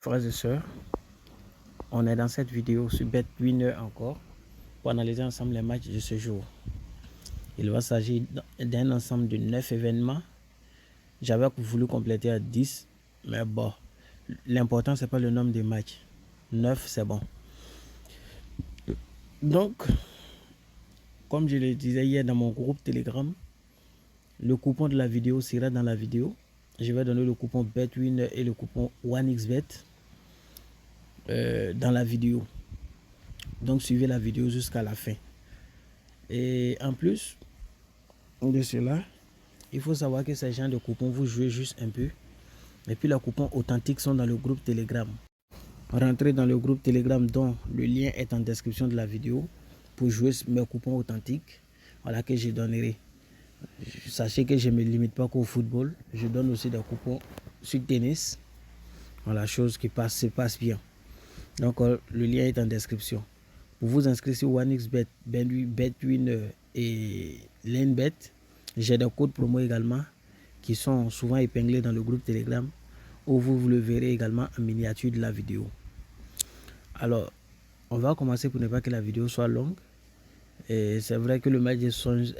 Frères et sœurs, on est dans cette vidéo sur BetWinner encore pour analyser ensemble les matchs de ce jour. Il va s'agir d'un ensemble de 9 événements. J'avais voulu compléter à 10, mais bon, l'important c'est pas le nombre de matchs. 9 c'est bon. Donc, comme je le disais hier dans mon groupe Telegram, le coupon de la vidéo sera dans la vidéo. Je vais donner le coupon BetWinner et le coupon OneXBet dans la vidéo. Donc suivez la vidéo jusqu'à la fin. Et en plus de cela, il faut savoir que ces gens de coupons, vous jouez juste un peu. Et puis les coupons authentiques sont dans le groupe Telegram. Rentrez dans le groupe Telegram dont le lien est en description de la vidéo pour jouer mes coupons authentiques, voilà, que je donnerai. Sachez que je ne me limite pas qu'au football. Je donne aussi des coupons sur tennis. Voilà, chose qui se passe bien. Donc le lien est en description. Pour vous inscrire sur OneXBet, BetWinner et LaneBet, j'ai des codes promo également qui sont souvent épinglés dans le groupe Telegram où vous le verrez également en miniature de la vidéo. Alors, on va commencer pour ne pas que la vidéo soit longue. Et c'est vrai que le match de Swansea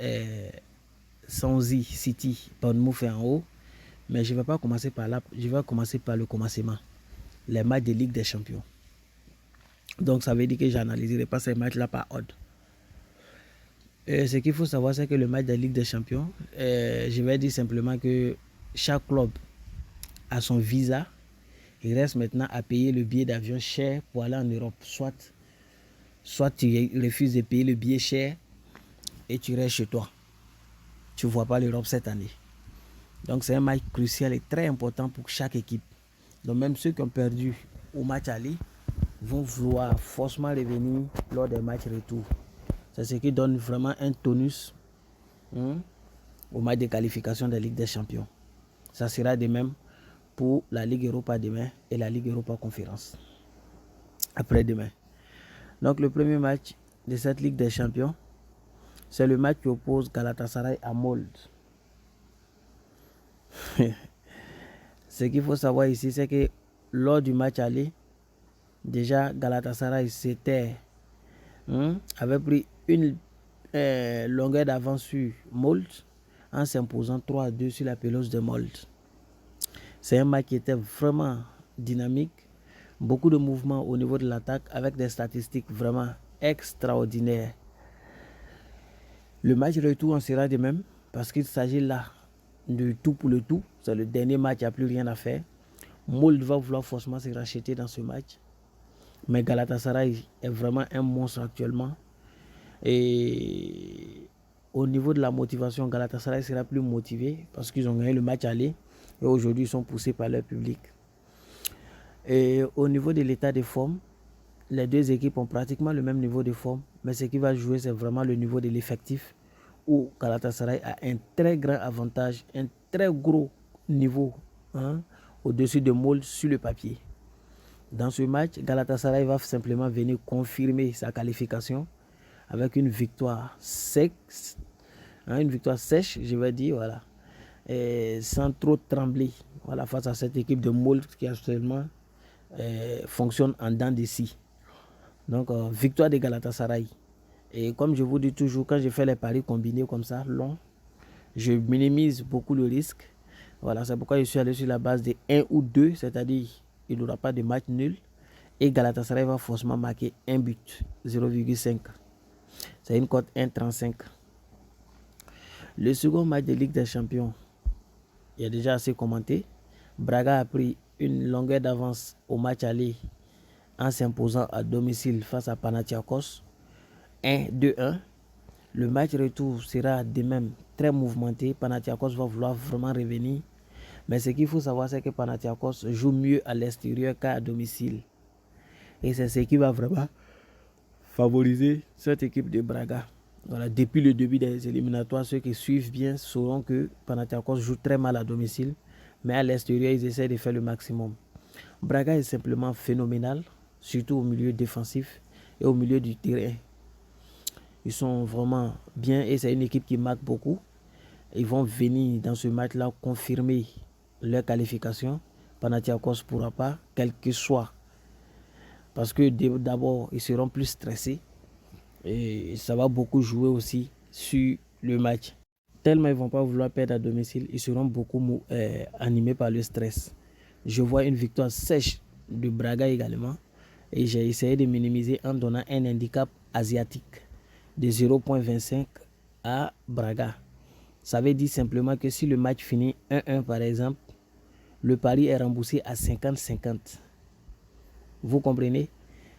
City, Bournemouth est en haut, mais je ne vais pas commencer par là. Je vais commencer par le commencement, les matchs de Ligue des Champions. Donc ça veut dire que j'analyserai pas ces matchs-là par ordre. Ce qu'il faut savoir, c'est que le match de Ligue des Champions, je vais dire simplement que chaque club a son visa. Il reste maintenant à payer le billet d'avion cher pour aller en Europe. Soit tu refuses de payer le billet cher et tu restes chez toi. Tu ne vois pas l'Europe cette année. Donc c'est un match crucial et très important pour chaque équipe. Donc même ceux qui ont perdu au match aller vont vouloir forcément revenir lors des matchs retour. C'est ce qui donne vraiment un tonus au match de qualification de la Ligue des Champions. Ça sera de même pour la Ligue Europa demain et la Ligue Europa Conférence après-demain. Donc le premier match de cette Ligue des Champions, c'est le match qui oppose Galatasaray à Molde. Ce qu'il faut savoir ici, c'est que lors du match aller, déjà Galatasaray avait pris une longueur d'avance sur Molde en s'imposant 3-2 sur la pelouse de Molde. C'est un match qui était vraiment dynamique, beaucoup de mouvements au niveau de l'attaque avec des statistiques vraiment extraordinaires. Le match retour en sera de même parce qu'il s'agit là de tout pour le tout. C'est le dernier match, il n'y a plus rien à faire. Molde va vouloir forcément se racheter dans ce match. Mais Galatasaray est vraiment un monstre actuellement. Et au niveau de la motivation, Galatasaray sera plus motivé parce qu'ils ont gagné le match aller. Et aujourd'hui, ils sont poussés par leur public. Et au niveau de l'état de forme, les deux équipes ont pratiquement le même niveau de forme. Mais ce qui va jouer, c'est vraiment le niveau de l'effectif, où Galatasaray a un très grand avantage, un très gros niveau au-dessus de Molde sur le papier. Dans ce match, Galatasaray va simplement venir confirmer sa qualification avec une victoire sèche, je vais dire, voilà, et sans trop trembler, voilà, face à cette équipe de Molde qui actuellement fonctionne en dents de scie. Donc, victoire de Galatasaray. Et comme je vous dis toujours, quand je fais les paris combinés comme ça, long, je minimise beaucoup le risque. Voilà, c'est pourquoi je suis allé sur la base de 1 ou 2, c'est-à-dire il n'y aura pas de match nul. Et Galatasaray va forcément marquer un but, 0,5. C'est une cote 1,35. Le second match de Ligue des Champions, il y a déjà assez commenté. Braga a pris une longueur d'avance au match aller en s'imposant à domicile face à Panathinaikos. 1-2-1. Le match retour sera de même très mouvementé. Panathinaikos va vouloir vraiment revenir. Mais ce qu'il faut savoir, c'est que Panathinaikos joue mieux à l'extérieur qu'à domicile. Et c'est ce qui va vraiment favoriser cette équipe de Braga. Voilà, depuis le début des éliminatoires, ceux qui suivent bien sauront que Panathinaikos joue très mal à domicile. Mais à l'extérieur, ils essaient de faire le maximum. Braga est simplement phénoménal, surtout au milieu défensif et au milieu du terrain. Ils sont vraiment bien et c'est une équipe qui marque beaucoup. Ils vont venir dans ce match-là confirmer leur qualification Panathinaikos ne pourra pas, quel que soit. Parce que d'abord, ils seront plus stressés. Et ça va beaucoup jouer aussi sur le match. Tellement ils ne vont pas vouloir perdre à domicile, ils seront beaucoup animés par le stress. Je vois une victoire sèche de Braga également. Et j'ai essayé de minimiser en donnant un handicap asiatique de 0,25 à Braga. Ça veut dire simplement que si le match finit 1-1 par exemple, le pari est remboursé à 50-50. Vous comprenez?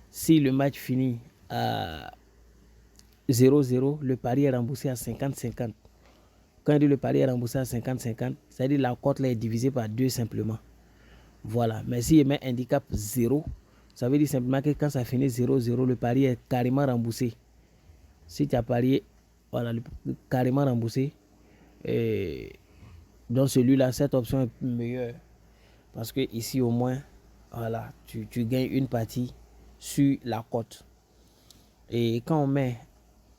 Si le match finit à 0-0, le pari est remboursé à 50-50. Quand on dit le pari est remboursé à 50-50, c'est-à-dire la cote là est divisée par 2 simplement. Voilà. Mais si il met handicap 0, ça veut dire simplement que quand ça finit 0-0, le pari est carrément remboursé. Si tu as parié, voilà, carrément remboursé. Et dans celui-là, cette option est meilleure. Parce que ici, au moins, voilà, tu gagnes une partie sur la cote. Et quand on met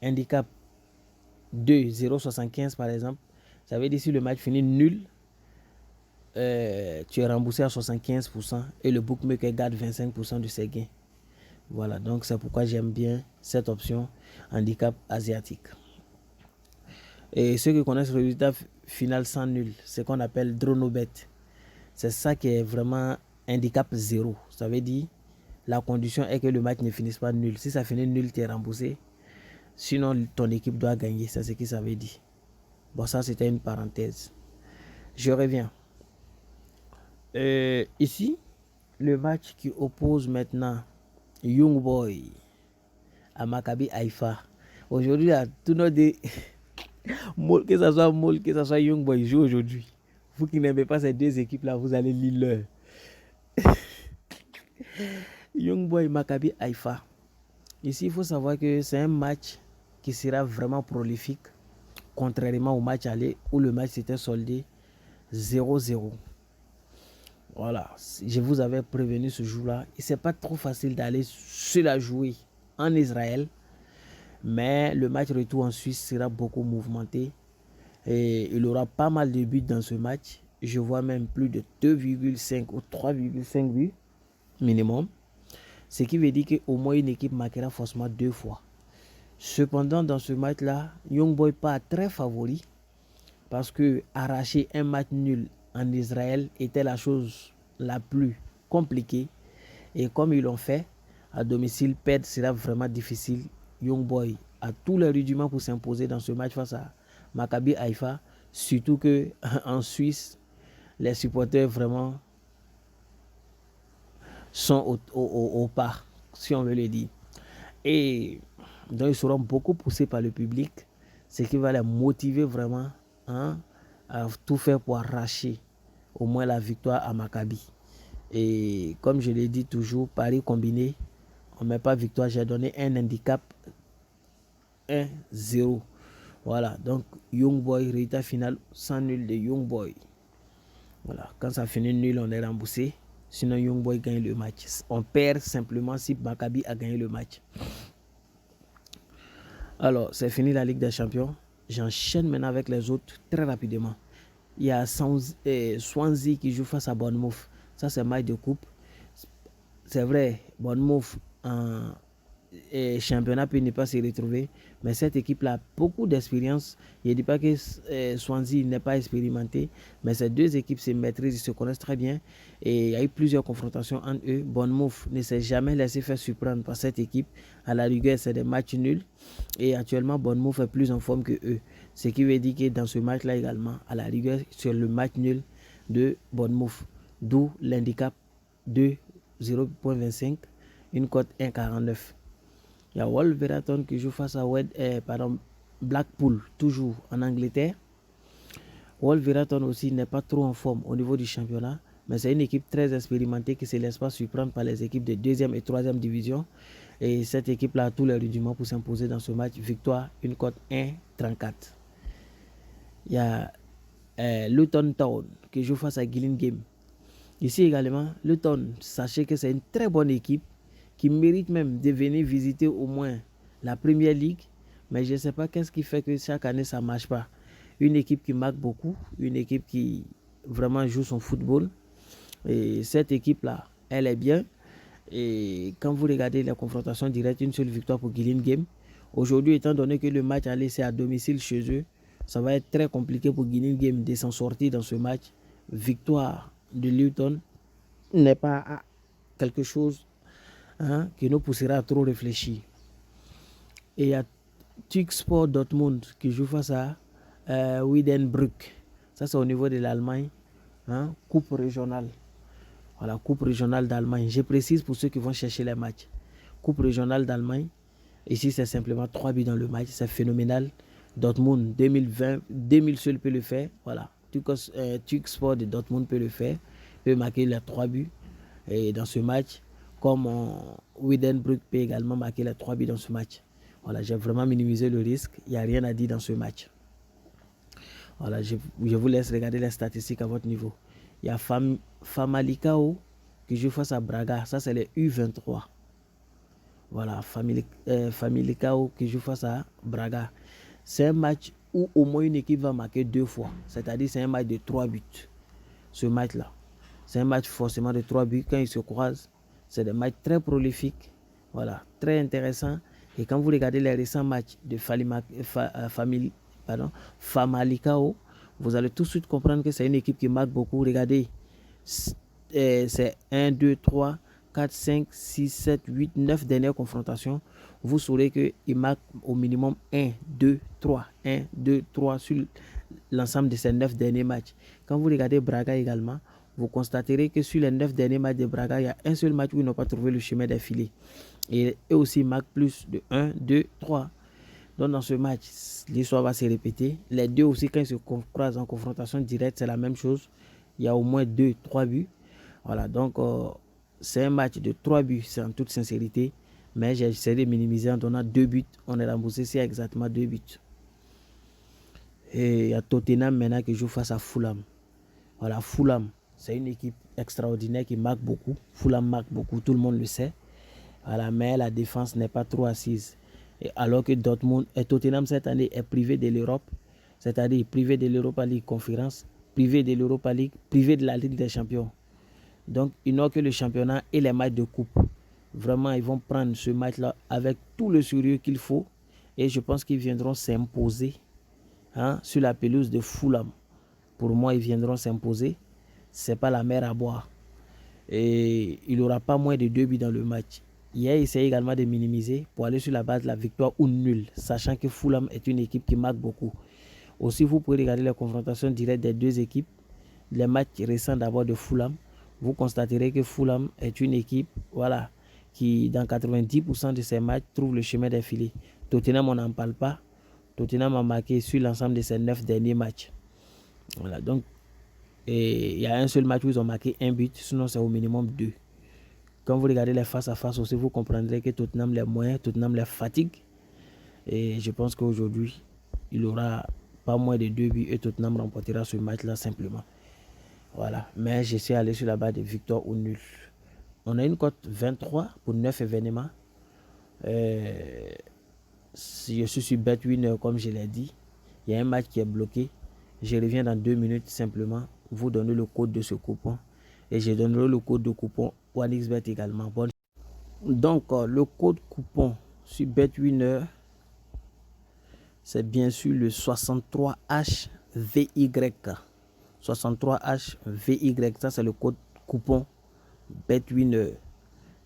handicap 2, 0,75 par exemple, ça veut dire si le match finit nul, tu es remboursé à 75% et le bookmaker garde 25% de ses gains. Voilà, donc c'est pourquoi j'aime bien cette option handicap asiatique. Et ceux qui connaissent le résultat final sans nul, c'est qu'on appelle Dronobet. C'est ça qui est vraiment handicap 0. Ça veut dire la condition est que le match ne finisse pas nul. Si ça finit nul, tu es remboursé. Sinon, ton équipe doit gagner. C'est ce que ça veut dire. Bon, ça, c'était une parenthèse. Je reviens. Ici, le match qui oppose maintenant Young Boy à Maccabi Haïfa. Aujourd'hui, tout notre que ça soit Mol, que ça soit Young Boy, joue aujourd'hui. Vous qui n'aimez pas ces deux équipes-là, vous allez lire leur. Young Boy Maccabi Haïfa. Ici, il faut savoir que c'est un match qui sera vraiment prolifique, contrairement au match aller où le match s'était soldé 0-0. Voilà, je vous avais prévenu ce jour-là. Et c'est pas trop facile d'aller se la jouer en Israël, mais le match retour en Suisse sera beaucoup mouvementé et il aura pas mal de buts dans ce match. Je vois même plus de 2,5 ou 3,5 buts minimum, ce qui veut dire qu'au moins une équipe marquera forcément 2 fois. Cependant, dans ce match-là, Young Boy pas très favori parce que arracher un match nul en Israël était la chose la plus compliquée. Et comme ils l'ont fait, à domicile, perdre sera vraiment difficile. Young Boy a tous les rudiments pour s'imposer dans ce match face à Maccabi Haïfa. Surtout qu'en Suisse, les supporters vraiment sont au pas, si on veut le dire. Et donc, ils seront beaucoup poussés par le public, ce qui va les motiver vraiment à tout faire pour arracher au moins la victoire à Maccabi. Et comme je l'ai dit toujours, pari combiné, on ne met pas victoire. J'ai donné un handicap 1-0. Voilà, donc Young Boy, résultat final sans nul de Young Boy. Voilà, quand ça finit nul, on est remboursé. Sinon, Young Boy gagne le match. On perd simplement si Maccabi a gagné le match. Alors, c'est fini la Ligue des Champions. J'enchaîne maintenant avec les autres très rapidement. Il y a Swansea qui joue face à Bournemouth. Ça, c'est match de coupe. C'est vrai, Bournemouth en championnat peut ne pas se retrouver. Mais cette équipe-là a beaucoup d'expérience. Je ne dis pas que Swansea n'est pas expérimenté. Mais ces deux équipes se maîtrisent, ils se connaissent très bien. Et il y a eu plusieurs confrontations entre eux. Bournemouth ne s'est jamais laissé faire surprendre par cette équipe. À la rigueur, c'est des matchs nuls. Et actuellement, Bournemouth est plus en forme que eux. Ce qui veut dire que dans ce match-là également, à la rigueur, sur le match nul de Bournemouth. D'où l'handicap de 0,25, une cote 1,49. Il y a Wolverhampton qui joue face à Blackpool, toujours en Angleterre. Wolverhampton aussi n'est pas trop en forme au niveau du championnat, mais c'est une équipe très expérimentée qui ne se laisse pas surprendre par les équipes de 2e et 3e division. Et cette équipe-là a tous les rudiments pour s'imposer dans ce match. Victoire, une cote 1,34. Il y a Luton Town qui joue face à Gillingham. Ici également, Luton, sachez que c'est une très bonne équipe qui mérite même de venir visiter au moins la Premier League. Mais je ne sais pas qu'est-ce qui fait que chaque année ça ne marche pas. Une équipe qui marque beaucoup, une équipe qui vraiment joue son football. Et cette équipe-là, elle est bien. Et quand vous regardez la confrontation directe, une seule victoire pour Guilin Game. Aujourd'hui, étant donné que le match a laissé à domicile chez eux, ça va être très compliqué pour Guilin Game de s'en sortir dans ce match. Victoire de Luton n'est pas quelque chose qui nous poussera à trop réfléchir. Et il y a Tüxspor Dortmund qui joue face à Wiedenbrück. Ça, c'est au niveau de l'Allemagne. Coupe régionale. Voilà, Coupe régionale d'Allemagne. Je précise pour ceux qui vont chercher les matchs. Coupe régionale d'Allemagne. Ici, c'est simplement 3 buts dans le match. C'est phénoménal. Dortmund, 2020, 2000 seuls peut le faire. Voilà. Tüxspor de Dortmund peut le faire. Peut marquer les 3 buts et dans ce match. Comme Wiedenbrück peut également marquer les 3 buts dans ce match. Voilà, j'ai vraiment minimisé le risque. Il n'y a rien à dire dans ce match. Voilà, je vous laisse regarder les statistiques à votre niveau. Il y a Famalicão qui joue face à Braga. Ça, c'est les U23. Voilà, Famalicão qui joue face à Braga. C'est un match où au moins une équipe va marquer 2 fois. C'est-à-dire c'est un match de 3 buts. Ce match-là. C'est un match forcément de 3 buts. Quand ils se croisent, c'est des matchs très prolifiques. Voilà, très intéressants. Et quand vous regardez les récents matchs de Famalicão, vous allez tout de suite comprendre que c'est une équipe qui marque beaucoup. Regardez, c'est 1, 2, 3, 4, 5, 6, 7, 8, 9 dernières confrontations. Vous saurez qu'il marque au minimum 1, 2, 3, 1, 2, 3 sur l'ensemble de ces 9 derniers matchs. Quand vous regardez Braga également, vous constaterez que sur les 9 derniers matchs de Braga, il y a un seul match où ils n'ont pas trouvé le chemin des filets. Et eux aussi marquent plus de 1, 2, 3. Donc dans ce match, l'histoire va se répéter. Les deux aussi, quand ils se croisent en confrontation directe, c'est la même chose. Il y a au moins 2, 3 buts. Voilà, donc c'est un match de 3 buts, c'est en toute sincérité. Mais j'ai essayé de minimiser en donnant 2 buts. On est remboursé, c'est exactement 2 buts. Et il y a Tottenham maintenant qui joue face à Fulham. Voilà, Fulham, c'est une équipe extraordinaire qui marque beaucoup. Fulham marque beaucoup, tout le monde le sait. Voilà, mais la défense n'est pas trop assise. Et alors que Dortmund et Tottenham cette année est privé de l'Europe, c'est-à-dire privé de l'Europa League Conférence, privé de l'Europa League, privé de la Ligue des Champions. Donc, ils n'ont que le championnat et les matchs de coupe. Vraiment, ils vont prendre ce match-là avec tout le sérieux qu'il faut. Et je pense qu'ils viendront s'imposer sur la pelouse de Fulham. Pour moi, ils viendront s'imposer. Ce n'est pas la mer à boire. Et il n'y aura pas moins de 2 buts dans le match. Hier, il essaie également de minimiser pour aller sur la base de la victoire ou nulle, sachant que Fulham est une équipe qui marque beaucoup. Aussi, vous pouvez regarder les confrontations directes des deux équipes, les matchs récents d'abord de Fulham. Vous constaterez que Fulham est une équipe qui, dans 90% de ses matchs, trouve le chemin des filets. Tottenham, on n'en parle pas. Tottenham a marqué sur l'ensemble de ses 9 derniers matchs. Voilà, donc, il y a un seul match où ils ont marqué 1 but, sinon c'est au minimum 2. Quand vous regardez les face-à-face aussi, vous comprendrez que Tottenham les moyens, Tottenham les fatigue. Et je pense qu'aujourd'hui, il aura pas moins de 2 buts et Tottenham remportera ce match-là simplement. Voilà. Mais je suis allé sur la base de victoire ou nul. On a une cote 23 pour 9 événements. Si je suis sur BetWinner, comme je l'ai dit, il y a un match qui est bloqué. Je reviens dans 2 minutes simplement. Vous donnez le code de ce coupon. Et je donnerai le code de coupon OneXBet également. Donc, le code coupon sur BetWinner, c'est bien sûr le 63HVY. 63HVY, ça c'est le code coupon BetWinner.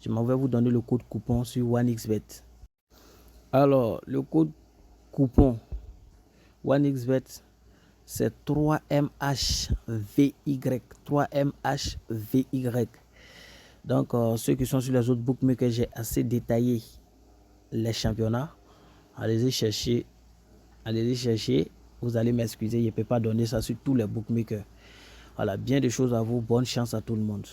Je m'en vais vous donner le code coupon sur OneXBet. Alors, le code coupon OneXBet, c'est 3MHVY. 3MHVY. Donc, ceux qui sont sur les autres bookmakers, j'ai assez détaillé les championnats. Allez-y chercher. Vous allez m'excuser, je ne peux pas donner ça sur tous les bookmakers. Voilà, bien des choses à vous. Bonne chance à tout le monde.